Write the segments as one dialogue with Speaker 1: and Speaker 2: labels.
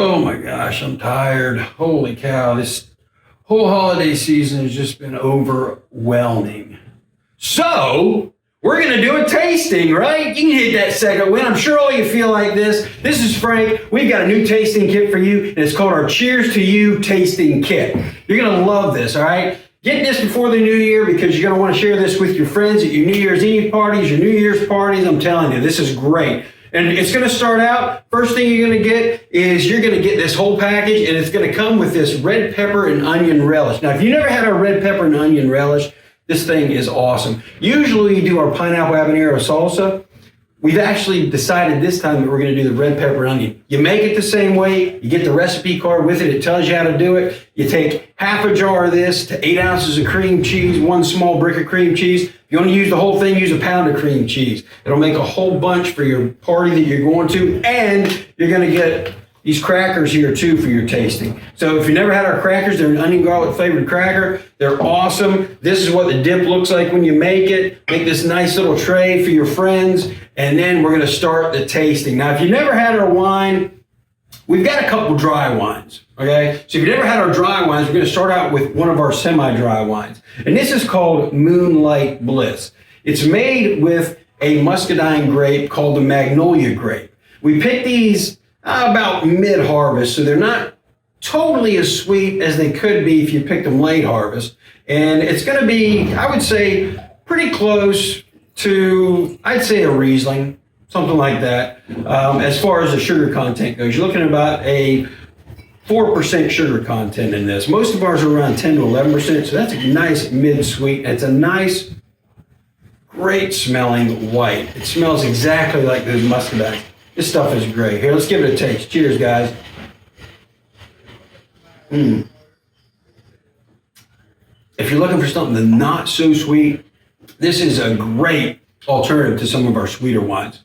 Speaker 1: Oh my gosh, I'm tired. Holy cow, this whole holiday season has just been overwhelming. So, we're going to do a tasting, right? You can hit that second win. I'm sure all you feel like this. This is Frank. We've got a new tasting kit for you, and it's called our Cheers to You Tasting Kit. You're going to love this, all right? Get this before the new year because you're going to want to share this with your friends at your New Year's Eve parties, your New Year's parties. I'm telling you, this is great. And it's going to start out, first thing you're going to get is you're going to get this whole package, and it's going to come with this red pepper and onion relish. Now, if you never had our red pepper and onion relish, this thing is awesome. Usually we do our pineapple habanero salsa. We've actually decided this time that we're going to do the red pepper and onion. You make it the same way. You get the recipe card with it. It tells you how to do it. You take half a jar of this to 8 ounces of cream cheese, 1 small brick of cream cheese. If you want to use the whole thing, use a pound of cream cheese. It'll make a whole bunch for your party that you're going to, and you're going to get these crackers here too for your tasting. So if you never had our crackers, they're an onion garlic flavored cracker. They're awesome. This is what the dip looks like when you make it. Make this nice little tray for your friends. And then we're going to start the tasting. Now, if you never had our wine, we've got a couple dry wines. Okay. So if you never had our dry wines, we're going to start out with one of our semi-dry wines. And this is called Moonlight Bliss. It's made with a muscadine grape called the Magnolia grape. We picked these about mid-harvest, so they're not totally as sweet as they could be if you picked them late harvest. And it's going to be, I would say, pretty close to, I'd say, a Riesling, something like that. As far as the sugar content goes, you're looking at about a 4% sugar content in this. Most of ours are around 10 to 11%, so that's a nice mid-sweet. It's a nice, great smelling white. It smells exactly like those muscadines. This stuff is great. Here, let's give it a taste. Cheers, guys. If you're looking for something not so sweet, this is a great alternative to some of our sweeter wines.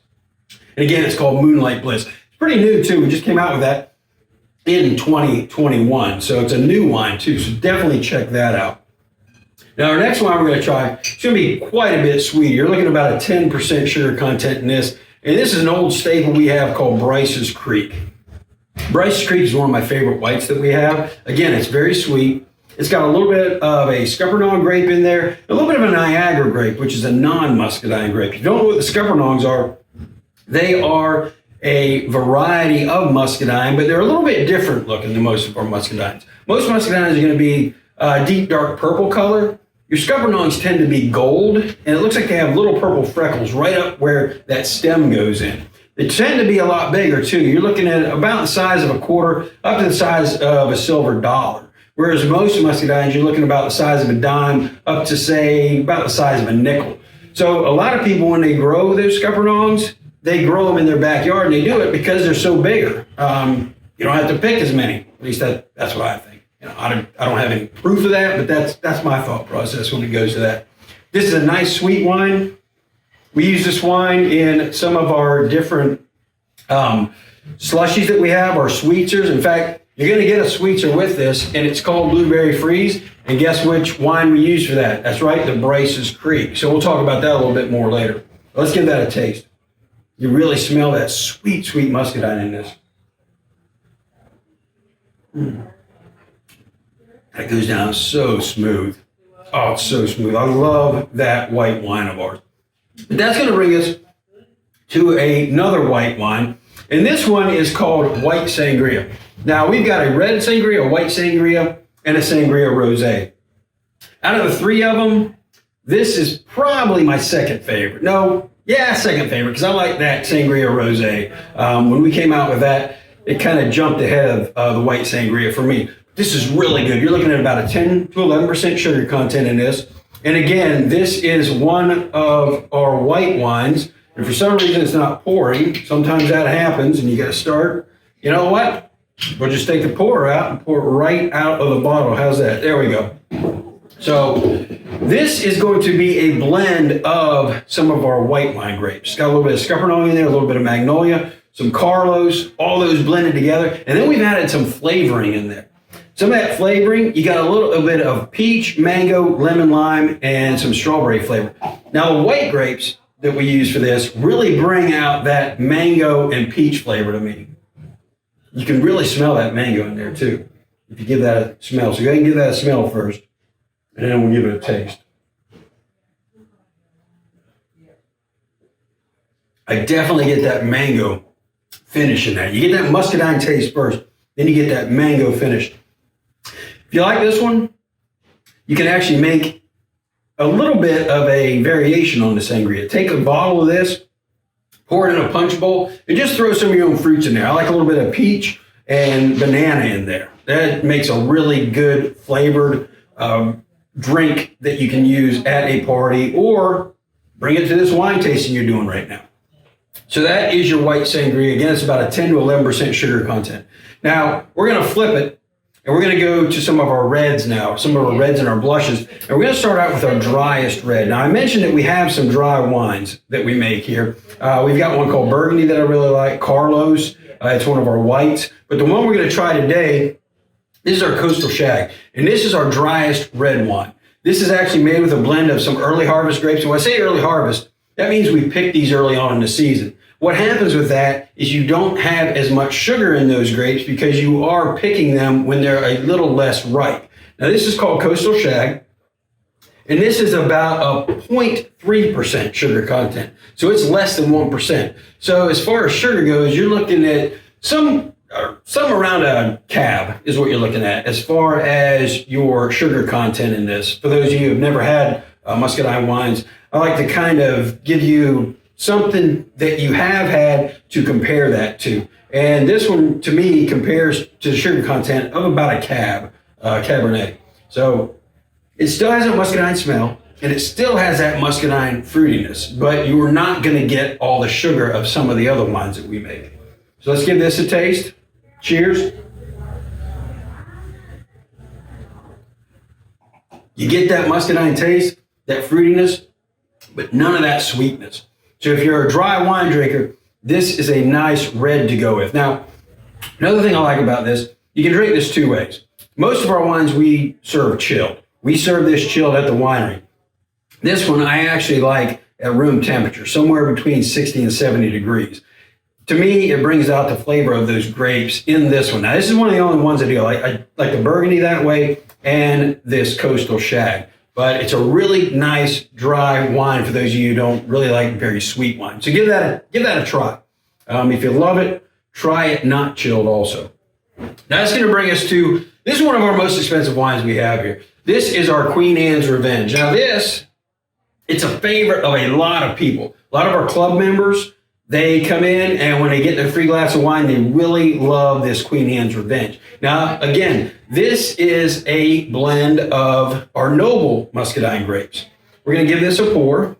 Speaker 1: And again, it's called Moonlight Bliss. It's pretty new, too. We just came out with that in 2021. So it's a new wine, too. So definitely check that out. Now, our next wine we're going to try, it's going to be quite a bit sweeter. You're looking at about a 10% sugar content in this. And this is an old staple we have called Bryce's Creek. Bryce's Creek is one of my favorite whites that we have. Again, it's very sweet. It's got a little bit of a Scuppernong grape in there, a little bit of a Niagara grape, which is a non-muscadine grape. If you don't know what the Scuppernongs are, they are a variety of muscadine, but they're a little bit different looking than most of our muscadines. Most muscadines are going to be deep dark purple color. Your Scuppernongs tend to be gold, and it looks like they have little purple freckles right up where that stem goes in. They tend to be a lot bigger, too. You're looking at about the size of a quarter, up to the size of a silver dollar. Whereas most muscadines, you're looking about the size of a dime, up to, say, about the size of a nickel. So a lot of people, when they grow those Scuppernongs, they grow them in their backyard, and they do it because they're so bigger. You don't have to pick as many. At least that's what I think. You know, I don't have any proof of that, but that's my thought process when it goes to that. This is a nice sweet wine. We use this wine in some of our different slushies that we have, our sweetzers. In fact, you're going to get a sweetser with this, and it's called Blueberry Freeze. And guess which wine we use for that? That's right, the Bryce's Creek. So we'll talk about that a little bit more later. Let's give that a taste. You really smell that sweet, sweet muscadine in this. That goes down so smooth. Oh, it's so smooth. I love that white wine of ours. But that's going to bring us to another white wine. And this one is called White Sangria. Now, we've got a red sangria, a white sangria, and a sangria rosé. Out of the three of them, this is probably my second favorite. Second favorite, because I like that sangria rosé. When we came out with that, it kind of jumped ahead of the white sangria for me. This is really good. You're looking at about a 10 to 11% sugar content in this. And again, this is one of our white wines. And for some reason, it's not pouring. Sometimes that happens, and you got to start. You know what? We'll just take the pourer out and pour it right out of the bottle. How's that? There we go. So this is going to be a blend of some of our white wine grapes. It's got a little bit of Scuppernong in there, a little bit of Magnolia, some Carlos, all those blended together. And then we've added some flavoring in there. Some of that flavoring, you got a little bit of peach, mango, lemon, lime, and some strawberry flavor. Now, the white grapes that we use for this really bring out that mango and peach flavor to me. You can really smell that mango in there too, if you give that a smell. So go ahead and give that a smell first, and then we'll give it a taste. I definitely get that mango finish in that. You get that muscadine taste first, then you get that mango finish. If you like this one, you can actually make a little bit of a variation on the sangria. Take a bottle of this, pour it in a punch bowl, and just throw some of your own fruits in there. I like a little bit of peach and banana in there. That makes a really good flavored drink that you can use at a party or bring it to this wine tasting you're doing right now. So that is your white sangria. Again, it's about a 10 to 11% sugar content. Now, we're going to flip it, and we're going to go to some of our reds now, some of our reds and our blushes. And we're going to start out with our driest red. Now, I mentioned that we have some dry wines that we make here. We've got one called Burgundy that I really like, Carlos. It's one of our whites. But the one we're going to try today, this is our Coastal Shag. And this is our driest red wine. This is actually made with a blend of some early harvest grapes. And when I say early harvest, that means we picked these early on in the season. What happens with that is you don't have as much sugar in those grapes because you are picking them when they're a little less ripe. Now, this is called Coastal Shag, and this is about a 0.3% sugar content. So it's less than 1%. So as far as sugar goes, you're looking at some around a cab is what you're looking at as far as your sugar content in this. For those of you who have never had muscadine wines, I like to kind of give you something that you have had to compare that to. And this one, to me, compares to the sugar content of about a Cabernet. So it still has a muscadine smell, and it still has that muscadine fruitiness, but you are not going to get all the sugar of some of the other wines that we make. So let's give this a taste. Cheers. You get that muscadine taste, that fruitiness, but none of that sweetness. So if you're a dry wine drinker, this is a nice red to go with. Now, another thing I like about this, you can drink this two ways. Most of our wines we serve chilled. We serve this chilled at the winery. This one I actually like at room temperature, somewhere between 60 and 70 degrees. To me, it brings out the flavor of those grapes in this one. Now, this is one of the only ones I do. I like the Burgundy that way and this Coastal Shag. But it's a really nice dry wine for those of you who don't really like very sweet wine. So give that a try. If you love it, try it not chilled also. Now that's going to bring us to, this is one of our most expensive wines we have here. This is our Queen Anne's Revenge. Now this, it's a favorite of a lot of people. A lot of our club members, they come in and when they get their free glass of wine, they really love this Queen Anne's Revenge. Now, again, this is a blend of our noble muscadine grapes. We're going to give this a pour.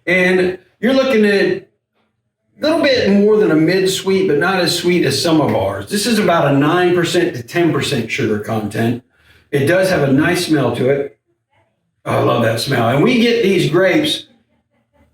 Speaker 1: And you're looking at a little bit more than a mid-sweet, but not as sweet as some of ours. This is about a 9% to 10% sugar content. It does have a nice smell to it. Oh, I love that smell. And we get these grapes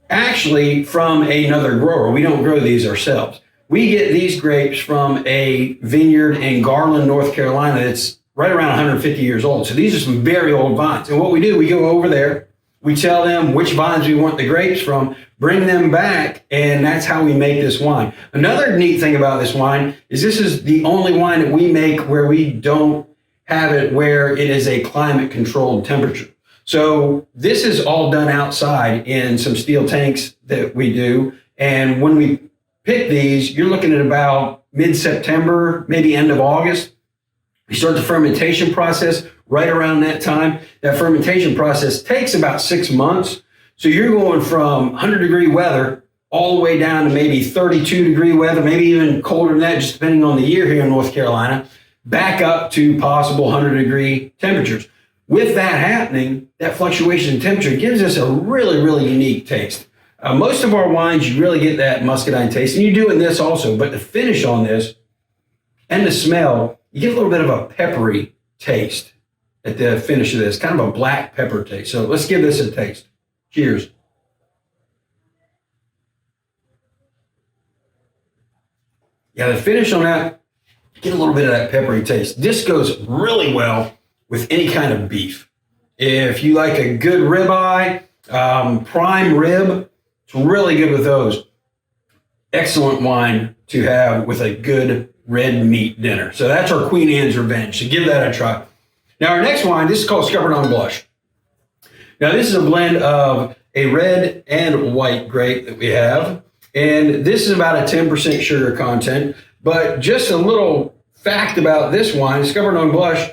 Speaker 1: actually from another grower. We don't grow these ourselves. We get these grapes from a vineyard in Garland, North Carolina that's right around 150 years old. So these are some very old vines. And what we do, we go over there, we tell them which vines we want the grapes from, bring them back, and that's how we make this wine. Another neat thing about this wine is this is the only wine that we make where we don't have it where it is a climate-controlled temperature. So this is all done outside in some steel tanks that we do. And when we pick these, you're looking at about mid-September, maybe end of August. We start the fermentation process right around that time. That fermentation process takes about 6 months. So you're going from 100-degree weather all the way down to maybe 32-degree weather, maybe even colder than that, just depending on the year here in North Carolina, back up to possible 100-degree temperatures. With that happening, that fluctuation in temperature gives us a really, really unique taste. Most of our wines, you really get that muscadine taste, and you do in this also, but the finish on this and the smell, you get a little bit of a peppery taste at the finish of this, kind of a black pepper taste. So let's give this a taste. Cheers. Yeah, the finish on that, get a little bit of that peppery taste. This goes really well with any kind of beef. If you like a good ribeye, prime rib, it's really good with those. excellent wine to have with a good red meat dinner. So that's our Queen Anne's Revenge. So give that a try. Now our next wine, this is called Scuba Dog Blush. Now this is a blend of a red and white grape that we have. And this is about a 10% sugar content. But just a little fact about this wine, Scuba Dog Blush,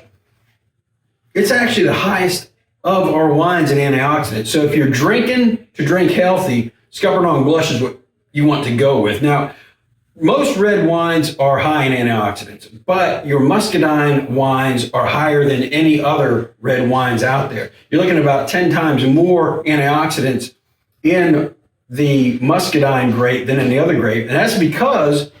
Speaker 1: it's actually the highest of our wines in antioxidants. So if you're drinking to drink healthy, Scuba Dog Blush is what you want to go with. Now, most red wines are high in antioxidants, but your muscadine wines are higher than any other red wines out there. You're looking at about 10 times more antioxidants in the muscadine grape than in the other grape. And that's because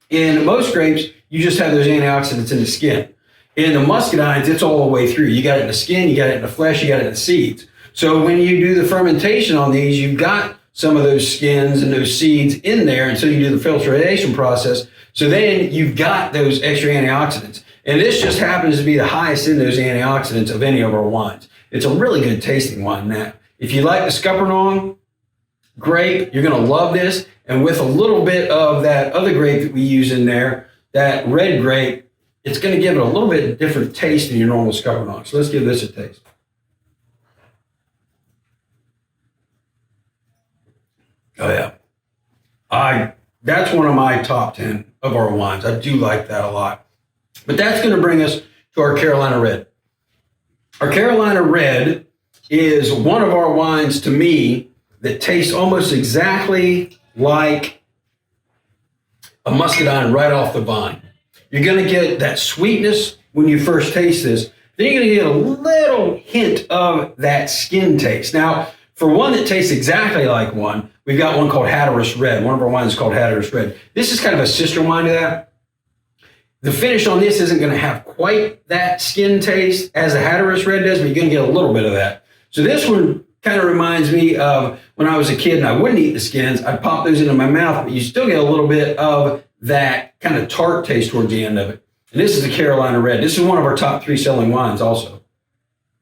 Speaker 1: in most grapes, you just have those antioxidants in the skin. In the muscadines, it's all the way through. You got it in the skin, you got it in the flesh, you got it in the seeds. So when you do the fermentation on these, you've got some of those skins and those seeds in there until you do the filtration process. So then you've got those extra antioxidants. And this just happens to be the highest in those antioxidants of any of our wines. It's a really good tasting wine now. If you like the Scuppernong grape, you're going to love this. And with a little bit of that other grape that we use in there, that red grape, it's going to give it a little bit different taste than your normal Scuppernong. So let's give this a taste. Oh yeah, that's one of my top 10 of our wines. I do like that a lot. But that's going to bring us to our Carolina Red. Our Carolina Red is one of our wines to me that tastes almost exactly like a muscadine right off the vine. You're going to get that sweetness when you first taste this. Then you're going to get a little hint of that skin taste. Now, for one that tastes exactly like one, we've got one called Hatteras Red. One of our wines is called Hatteras Red. This is kind of a sister wine to that. The finish on this isn't going to have quite that skin taste as the Hatteras Red does, but you're going to get a little bit of that. So this one kind of reminds me of when I was a kid and I wouldn't eat the skins. I'd pop those into my mouth, but you still get a little bit of that kind of tart taste towards the end of it. And this is the Carolina Red. This is one of our top 3 selling wines also.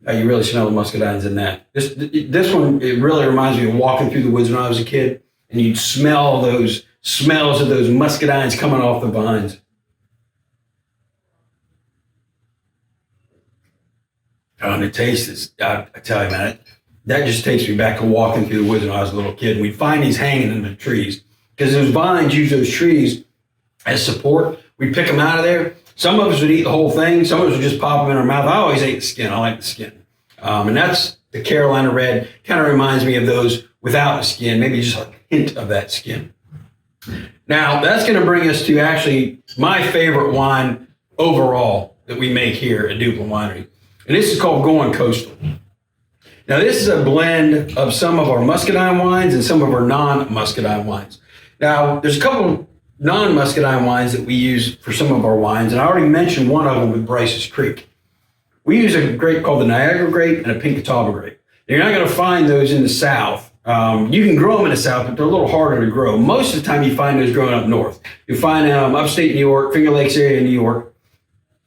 Speaker 1: You really smell the muscadines in that. This one, it really reminds me of walking through the woods when I was a kid, and you'd smell those smells of those muscadines coming off the vines. Oh, and the taste is, I tell you, man, that just takes me back to walking through the woods when I was a little kid. And we'd find these hanging in the trees because those vines use those trees as support. We'd pick them out of there. Some of us would eat the whole thing. Some of us would just pop them in our mouth. I always ate the skin. I like the skin. And that's the Carolina Red. Kind of reminds me of those without the skin, maybe just a hint of that skin. Now, that's going to bring us to actually my favorite wine overall that we make here at Duplin Winery. And this is called Going Coastal. Now, this is a blend of some of our muscadine wines and some of our non-muscadine wines. Now, there's a couple non-muscadine wines that we use for some of our wines, and I already mentioned one of them with Bryce's Creek. We use a grape called the Niagara grape and a Pink Catawba grape. Now, you're not going to find those in the South. You can grow them in the South, but they're a little harder to grow. Most of the time, you find those growing up north. You find them upstate New York, Finger Lakes area in New York.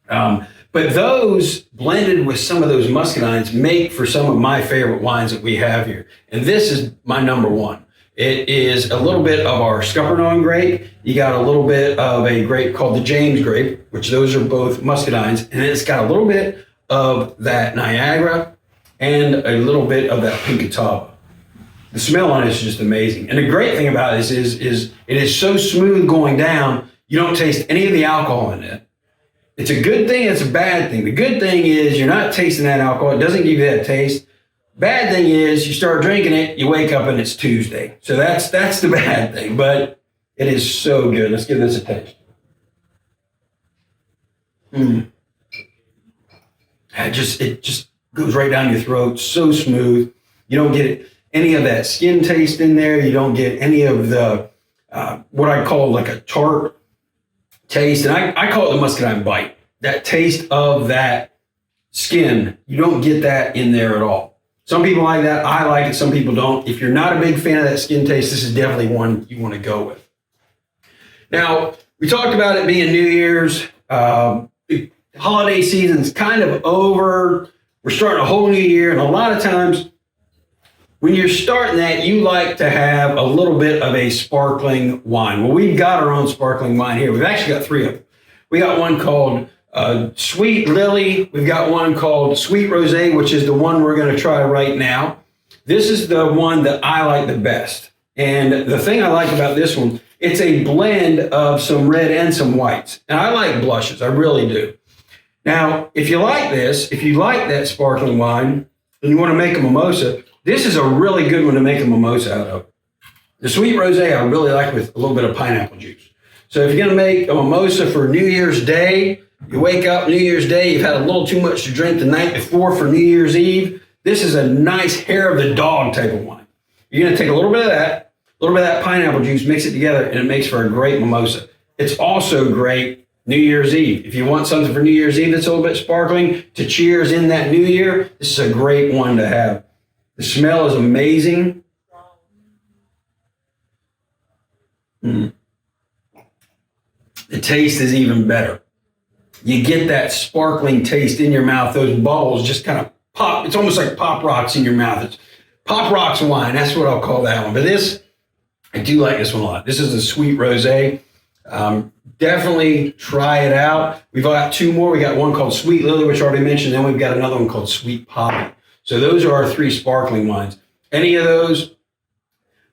Speaker 1: But those blended with some of those muscadines make for some of my favorite wines that we have here. And this is my number one. It is a little bit of our Scuppernong grape. You got a little bit of a grape called the James grape, which those are both muscadines. And it's got a little bit of that Niagara and a little bit of that Pink Catawba. The smell on it is just amazing. And the great thing about this is it is so smooth going down, you don't taste any of the alcohol in it. It's a good thing, it's a bad thing. The good thing is you're not tasting that alcohol. It doesn't give you that taste. Bad thing is you start drinking it, you wake up and it's Tuesday. So that's the bad thing, but it is so good. Let's give this a taste. It just goes right down your throat, so smooth. You don't get any of that skin taste in there. You don't get any of the, what I call like a tart taste. And I call it the muscadine bite. That taste of that skin, you don't get that in there at all. Some people like that. I like it. Some people don't. If you're not a big fan of that skin taste, this is definitely one you want to go with. Now, we talked about it being New Year's. The holiday season's kind of over. We're starting a whole new year. And a lot of times when you're starting that, you like to have a little bit of a sparkling wine. Well, we've got our own sparkling wine here. We've actually got 3 of them. We got one called Sweet Lily. We've got one called Sweet Rosé, which is the one we're going to try right now. This is the one that I like the best. And the thing I like about this one, it's a blend of some red and some whites. And I like blushes. I really do. Now, if you like this, if you like that sparkling wine and you want to make a mimosa, this is a really good one to make a mimosa out of. The Sweet Rosé I really like with a little bit of pineapple juice. So if you're going to make a mimosa for New Year's Day, you wake up New Year's Day, you've had a little too much to drink the night before for New Year's Eve, this is a nice hair of the dog type of wine. You're going to take a little bit of that, a little bit of that pineapple juice, mix it together, and it makes for a great mimosa. It's also great New Year's Eve. If you want something for New Year's Eve that's a little bit sparkling to cheers in that new year, this is a great one to have. The smell is amazing. The taste is even better. You get that sparkling taste in your mouth. Those bubbles just kind of pop. It's almost like Pop Rocks in your mouth. It's Pop Rocks wine. That's what I'll call that one. But this, I do like this one a lot. This is the Sweet Rosé. Definitely try it out. We've got 2 more. We got one called Sweet Lily, which I already mentioned. Then we've got another one called Sweet Poppy. So those are our 3 sparkling wines. Any of those,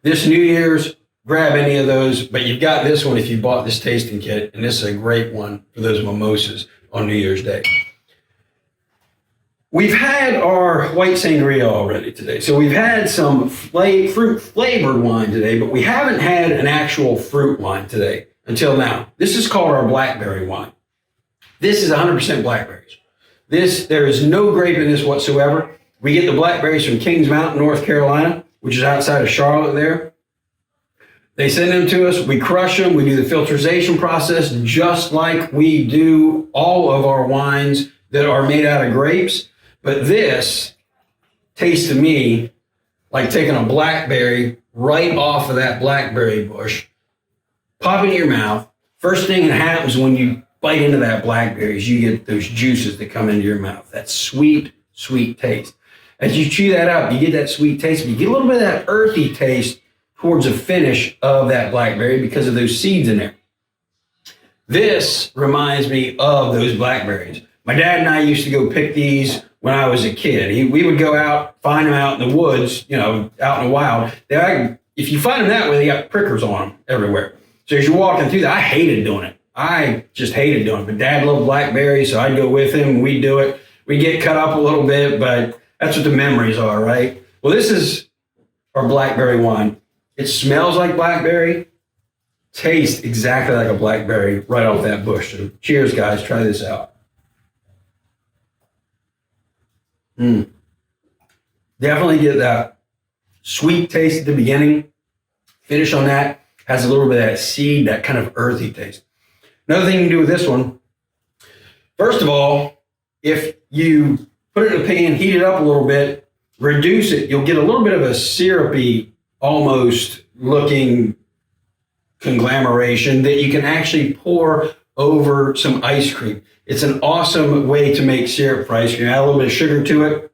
Speaker 1: this New Year's, grab any of those. But you've got this one if you bought this tasting kit. And this is a great one for those mimosas on New Year's Day. We've had our white sangria already today. So we've had some fruit flavored wine today, but we haven't had an actual fruit wine today. Until now. This is called our Blackberry Wine. This is 100% blackberries. There is no grape in this whatsoever. We get the blackberries from Kings Mountain, North Carolina, which is outside of Charlotte there. They send them to us. We crush them. We do the filtration process just like we do all of our wines that are made out of grapes. But this tastes to me like taking a blackberry right off of that blackberry bush, pop it in your mouth. First thing that happens when you bite into that blackberry is you get those juices that come into your mouth. That sweet, sweet taste. As you chew that up, you get that sweet taste, but you get a little bit of that earthy taste towards the finish of that blackberry because of those seeds in there. This reminds me of those blackberries. My dad and I used to go pick these when I was a kid. We would go out, find them out in the woods, out in the wild. If you find them that way, they got prickers on them everywhere. So as you're walking through that, I hated doing it. I just hated doing it. But Dad loved blackberries, so I'd go with him and we'd do it. We'd get cut up a little bit, but that's what the memories are, right? Well, this is our blackberry wine. It smells like blackberry, tastes exactly like a blackberry right off that bush. So cheers, guys. Try this out. Definitely get that sweet taste at the beginning. Finish on that. Has a little bit of that seed, that kind of earthy taste. Another thing you can do with this one, first of all, if you put it in a pan, heat it up a little bit, reduce it, you'll get a little bit of a syrupy, almost looking conglomeration that you can actually pour over some ice cream. It's an awesome way to make syrup for ice cream. Add a little bit of sugar to it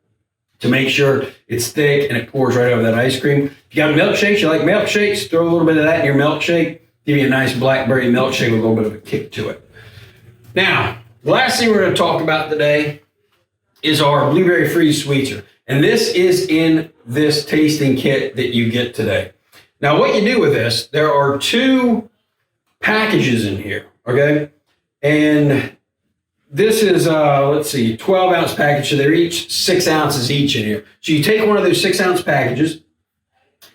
Speaker 1: to make sure it's thick and it pours right over that ice cream. If you got milkshakes, you like milkshakes, throw a little bit of that in your milkshake. Give you a nice blackberry milkshake with a little bit of a kick to it. Now, the last thing we're going to talk about today is our blueberry freeze sweetener. And this is in this tasting kit that you get today. Now, what you do with this, there are 2 packages in here, okay? And this is, 12-ounce package. So they're each 6 ounces each in here. So you take one of those 6-ounce packages.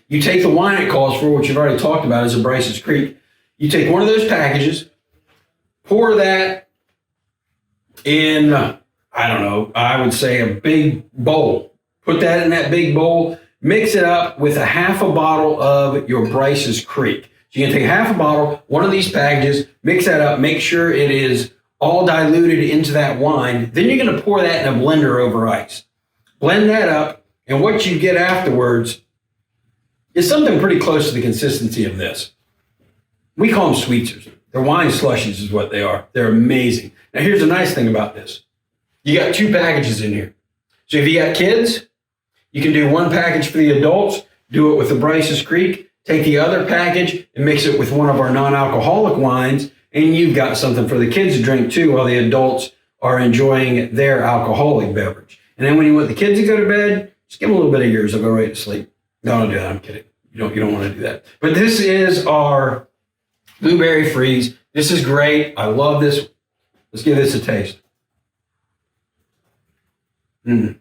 Speaker 1: You take the wine it calls for, which you've already talked about, is a Bryce's Creek. You take one of those packages, pour that in, I would say a big bowl. Put that in that big bowl. Mix it up with a half a bottle of your Bryce's Creek. So you're going to take half a bottle, one of these packages, mix that up, make sure it is all diluted into that wine. Then you're going to pour that in a blender over ice. Blend that up, and what you get afterwards is something pretty close to the consistency of this. We call them sweetzers. They're wine slushies is what they are. They're amazing. Now here's the nice thing about this. You got 2 packages in here. So if you got kids, You can do one package for the adults, do it with the Bryce's Creek, take the other package and mix it with one of our non-alcoholic wines, and you've got something for the kids to drink too while the adults are enjoying their alcoholic beverage. And then when you want the kids to go to bed, just give them a little bit of yours. They'll go right to sleep. No, don't do that. I'm kidding. You don't want to do that. But this is our blueberry freeze. This is great. I love this. Let's give this a taste. I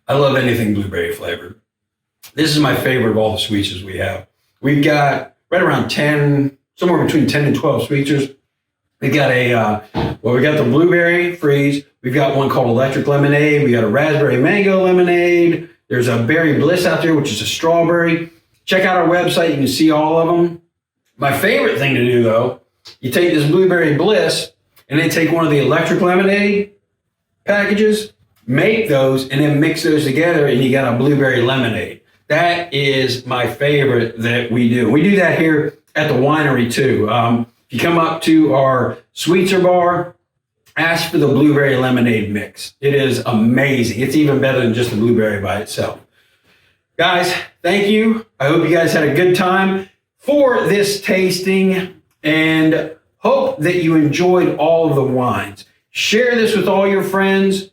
Speaker 1: love anything blueberry flavored. This is my favorite of all the sweeteners we have. We've got right around 10, somewhere between 10 and 12 sweeteners. We got we got the blueberry freeze. We've got one called electric lemonade. We got a raspberry mango lemonade. There's a berry bliss out there, which is a strawberry. Check out our website. You can see all of them. My favorite thing to do, though, you take this blueberry bliss and then take one of the electric lemonade packages, make those, and then mix those together, and you got a blueberry lemonade. That is my favorite that we do. We do that here at the winery, too. If you come up to our Sweetser bar, ask for the blueberry lemonade mix. It is amazing. It's even better than just the blueberry by itself. Guys, thank you. I hope you guys had a good time for this tasting and hope that you enjoyed all of the wines. Share this with all your friends.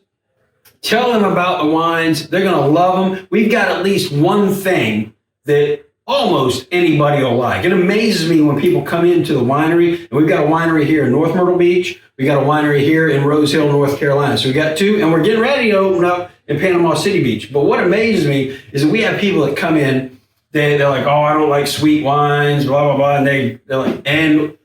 Speaker 1: Tell them about the wines. They're going to love them. We've got at least one thing that almost anybody will like. It amazes me when people come into the winery, and we've got a winery here in North Myrtle Beach. We got a winery here in Rose Hill, North Carolina. So we got two, and we're getting ready to open up in Panama City Beach. But what amazes me is that we have people that come in, they're like, oh, I don't like sweet wines, blah, blah, blah. And they're like, and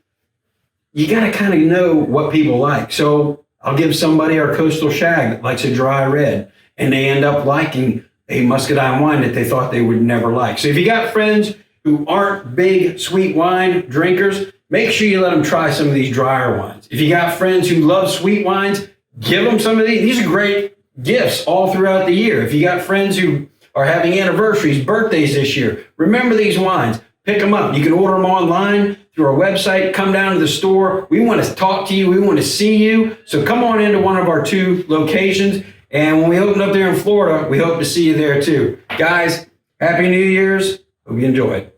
Speaker 1: you got to kind of know what people like. So I'll give somebody our Coastal Shag that likes a dry red, and they end up liking a muscadine wine that they thought they would never like. So if you got friends who aren't big sweet wine drinkers, make sure you let them try some of these drier wines. If you got friends who love sweet wines, give them some of these. These are great gifts all throughout the year. If you got friends who are having anniversaries, birthdays this year, remember these wines. Pick them up. You can order them online through our website. Come down to the store. We want to talk to you. We want to see you. So come on into one of our two locations. And when we open up there in Florida, we hope to see you there too. Guys, Happy New Year's. Hope you enjoyed.